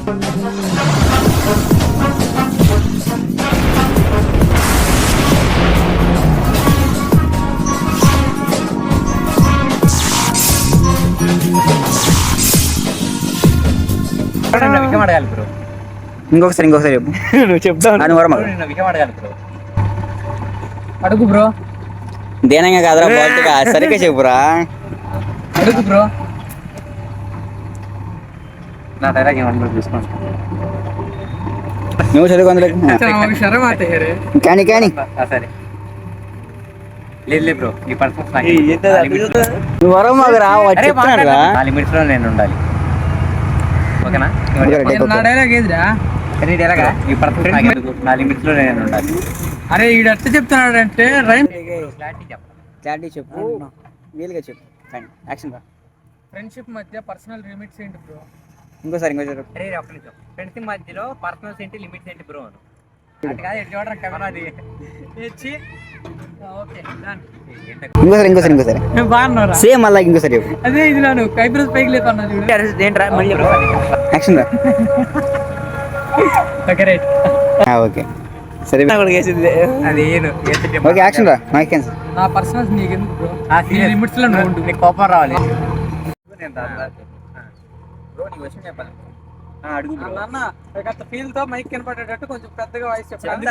విషయం అడగాలి బ్రో. ఇంకొకసారి చెప్పు. నువ్వు చెప్తావు. విషయం అడగాలి బ్రో. అడుగు బ్రో. దేనంగా కాదురా బాగా సరిగ్గా చెప్పురా. అడుగు బ్రో. నా డైలాగ్ ఏమన్నా చూసుకోండి. నువ్వు చదువు అందులో కానీ సరే లేదు బ్రో. ఈ పర్సన్స్ వరం మాకురా నా లిమిట్స్ లో నేను ఉండాలి. ఓకేనా? నా డైలాగ్ ఏదిరా? నీ డైలాగ్ ఈ పర్సన్స్ నా లిమిట్స్ లో నేను ఉండాలి. అరే ఈడు ఎట్లా చెప్తున్నాడు అంటే రైమ్ క్లారిటీ చెప్పు, వీలుగా చెప్పు. యాక్షన్ రా. ఫ్రెండ్షిప్ మధ్య పర్సనల్ లిమిట్స్ ఏంటి బ్రో? ఇంకోసారి ఫ్రెండ్షిప్ మధ్యలో పర్సనల్స్ ఏంటి, లిమిట్స్ ఏంటి బ్రో? అది కాదు ఎటు చూడరా కెమెరా అది. ఇంకోసారి బాగున్నారా? సేమ్ మళ్ళీ ఇంకోసారి చెప్పు. అదే ఇది నేను కైబ్రోస్ పైకి లేపన్నా యాక్షన్ రా. ఓకే సరే అది ఓకే యాక్షన్ రా. నా పర్సనల్స్ నీకు ఎందుకు బ్రో? లిమిట్స్ లో నువ్వు నీకు కోపం రావాలి. అడుగు అన్న ఫీల్ తో మైక్ కనపడేటట్టు కొంచెం పెద్దగా వాయిస్ చెప్పండి.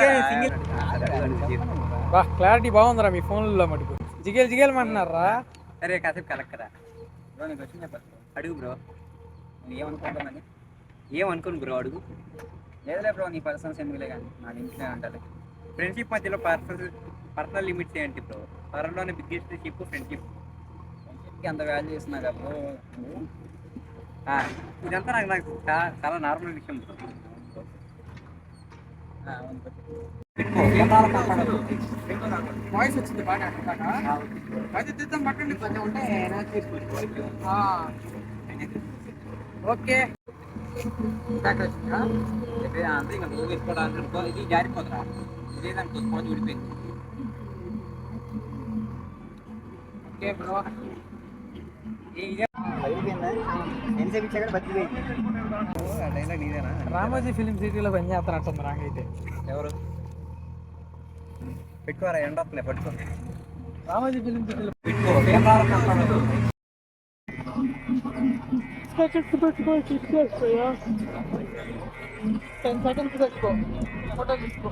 క్లారిటీ బాగుందిరా మీ ఫోన్లో మటుకు. జిగేలు అంటున్నారా? సరే కాసేపు కలెక్టరా బ్రో. నీకు వచ్చి చెప్పాలి. అడుగు బ్రో. ఏమనుకుంటున్నాను ఏమనుకోను బ్రో. అడుగు. లేదులే బ్రో, నీ పర్సనల్స్ ఎందుకులే కానీ నా లిమిట్స్ అంటారు. ఫ్రెండ్షిప్ మధ్యలో పర్సనల్ లిమిట్స్ ఏంటి బ్రో? త్వరలోనే బిగ్గెస్ట్ షిప్ ఫ్రెండ్షిప్కి అంత వాల్యూ ఇస్తున్నా బ్రో. ఇదంతా నాకు చాలా నార్మల్ విషయం బ్రో. వాయిస్ వచ్చింది బాగా పట్టండి కొంచెం ఉంటే ఓకే. అంతే ఇంకా నువ్వు వేసుకోవడానికి ఇది జారిపోతురా. ఇదేదానికి ఫోన్ విడిపోయింది. Okay bro. రామోజీ ఫిలిం సిటీలో పని చేస్తారంటుంది నాకైతే. ఎవరు పెట్టుకోరా? ఎండ వస్తుంది పట్టుకో. రామోజీ ఫిలిం సిటీలో సెకండ్స్ పెట్టుకో. ఫోటో తీసుకో.